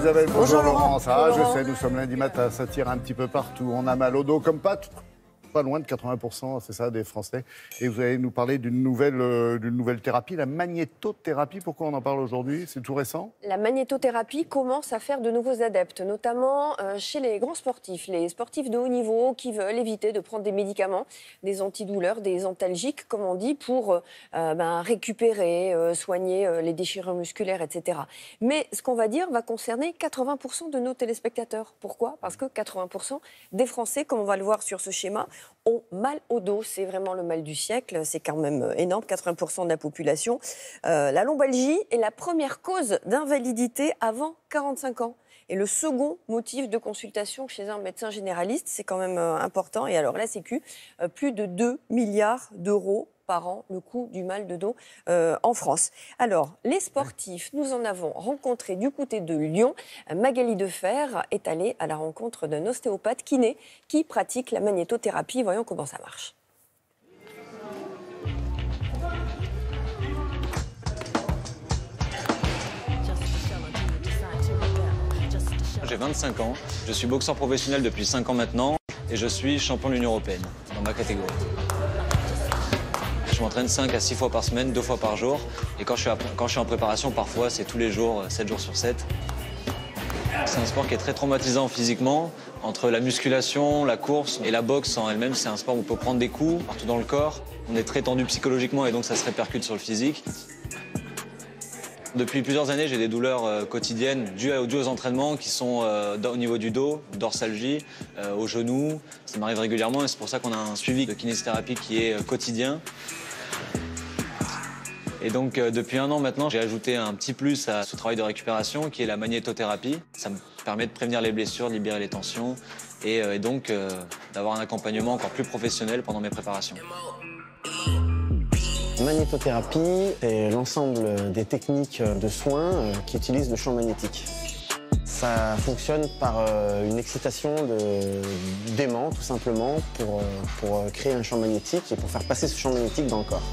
Isabelle, bonjour Laurence. Bonjour, Ah, Laurent. je sais, nous sommes lundi matin, ça tire un petit peu partout. On a mal au dos, comme pas loin de 80%, c'est ça, des Français. Et vous allez nous parler d'une nouvelle thérapie, la magnétothérapie. Pourquoi on en parle aujourd'hui? C'est tout récent? La magnétothérapie commence à faire de nouveaux adeptes, notamment chez les grands sportifs, les sportifs de haut niveau qui veulent éviter de prendre des médicaments, des antidouleurs, des antalgiques, comme on dit, pour récupérer, soigner les déchirures musculaires, etc. Mais ce qu'on va dire va concerner 80% de nos téléspectateurs. Pourquoi? Parce que 80% des Français, comme on va le voir sur ce schéma, ont mal au dos. C'est vraiment le mal du siècle. C'est quand même énorme, 80% de la population. La lombalgie est la première cause d'invalidité avant 45 ans. Et le second motif de consultation chez un médecin généraliste, c'est quand même important. Et alors la Sécu, plus de 2 milliards d'euros par an, le coût du mal de dos en France. Alors, les sportifs, nous en avons rencontré du côté de Lyon. Magali Defer est allée à la rencontre d'un ostéopathe kiné qui pratique la magnétothérapie. Voyons comment ça marche. J'ai 25 ans, je suis boxeur professionnel depuis 5 ans maintenant et je suis champion de l'Union européenne dans ma catégorie. Je m'entraîne 5 à 6 fois par semaine, 2 fois par jour. Et quand je suis en préparation, parfois, c'est tous les jours, 7 jours sur 7. C'est un sport qui est très traumatisant physiquement. Entre la musculation, la course et la boxe en elle-même, c'est un sport où on peut prendre des coups partout dans le corps. On est très tendu psychologiquement et donc ça se répercute sur le physique. Depuis plusieurs années, j'ai des douleurs quotidiennes dues aux entraînements qui sont au niveau du dos, dorsalgie, au genou. Ça m'arrive régulièrement et c'est pour ça qu'on a un suivi de kinésithérapie qui est quotidien. Et donc, depuis 1 an maintenant, j'ai ajouté un petit plus à ce travail de récupération qui est la magnétothérapie. Ça me permet de prévenir les blessures, de libérer les tensions et donc d'avoir un accompagnement encore plus professionnel pendant mes préparations. Magnétothérapie, c'est l'ensemble des techniques de soins qui utilisent le champ magnétique. Ça fonctionne par une excitation d'aimant, tout simplement, pour créer un champ magnétique et pour faire passer ce champ magnétique dans le corps.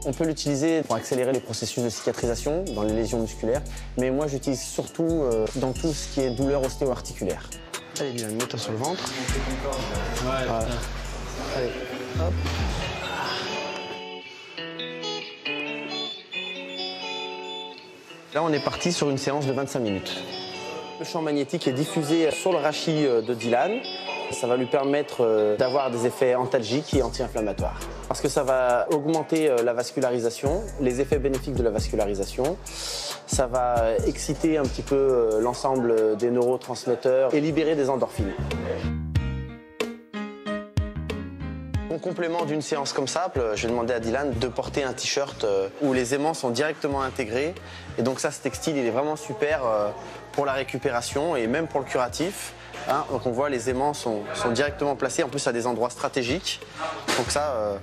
On peut l'utiliser pour accélérer les processus de cicatrisation dans les lésions musculaires, mais moi j'utilise surtout dans tout ce qui est douleur ostéo-articulaire. Allez Dylan, mets-toi sur le ventre. Voilà. Allez, hop. Là, on est parti sur une séance de 25 minutes. Le champ magnétique est diffusé sur le rachis de Dylan. Ça va lui permettre d'avoir des effets antalgiques et anti-inflammatoires. Parce que ça va augmenter la vascularisation, les effets bénéfiques de la vascularisation. Ça va exciter un petit peu l'ensemble des neurotransmetteurs et libérer des endorphines. En complément d'une séance comme ça, je vais demander à Dylan de porter un t-shirt où les aimants sont directement intégrés. Et donc ça, ce textile, il est vraiment super pour la récupération et même pour le curatif. Hein, donc on voit les aimants sont directement placés, en plus à des endroits stratégiques. Donc ça,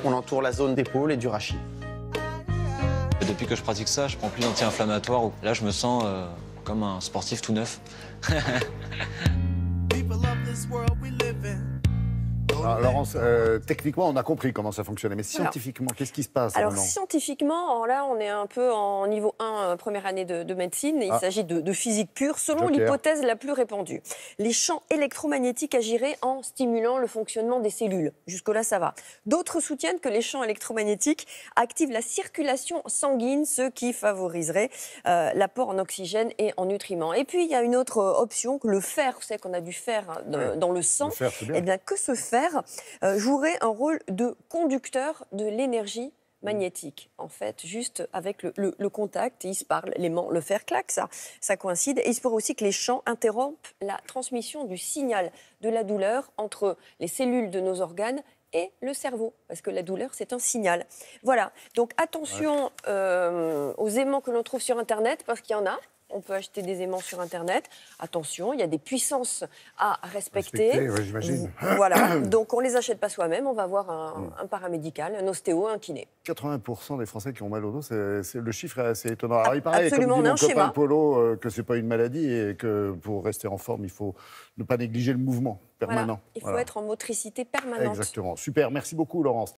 on entoure la zone d'épaule et du rachis. Depuis que je pratique ça, je prends plus d'anti-inflammatoires. Là, je me sens comme un sportif tout neuf. Alors, Laurence, techniquement, on a compris comment ça fonctionnait, mais scientifiquement, qu'est-ce qui se passe Alors maintenant? scientifiquement, là on est un peu en niveau 1, première année de médecine, et il s'agit de physique pure, selon l'hypothèse la plus répandue. Les champs électromagnétiques agiraient en stimulant le fonctionnement des cellules. Jusque-là, ça va. D'autres soutiennent que les champs électromagnétiques activent la circulation sanguine, ce qui favoriserait l'apport en oxygène et en nutriments. Et puis il y a une autre option, que le fer, vous savez qu'on a du fer dans le sang, et bien que ce fer jouerait un rôle de conducteur de l'énergie magnétique. En fait, juste avec le contact, ils se parlent, l'aimant, le fer, claque, ça coïncide. Et il se pourrait aussi que les champs interrompent la transmission du signal de la douleur entre les cellules de nos organes et le cerveau, parce que la douleur, c'est un signal. Voilà, donc attention aux aimants que l'on trouve sur Internet, parce qu'il y en a. On peut acheter des aimants sur Internet. Attention, il y a des puissances à respecter. Oui, j'imagine. Voilà, donc on ne les achète pas soi-même. On va voir un paramédical, un ostéo, un kiné. 80% des Français qui ont mal au dos, le chiffre est assez étonnant. Alors, il paraît, Absolument, comme on a dit un mon copain schéma. Polo, que ce n'est pas une maladie et que pour rester en forme, il faut ne pas négliger le mouvement permanent. Voilà, il faut être en motricité permanente. Exactement. Super, merci beaucoup Laurence.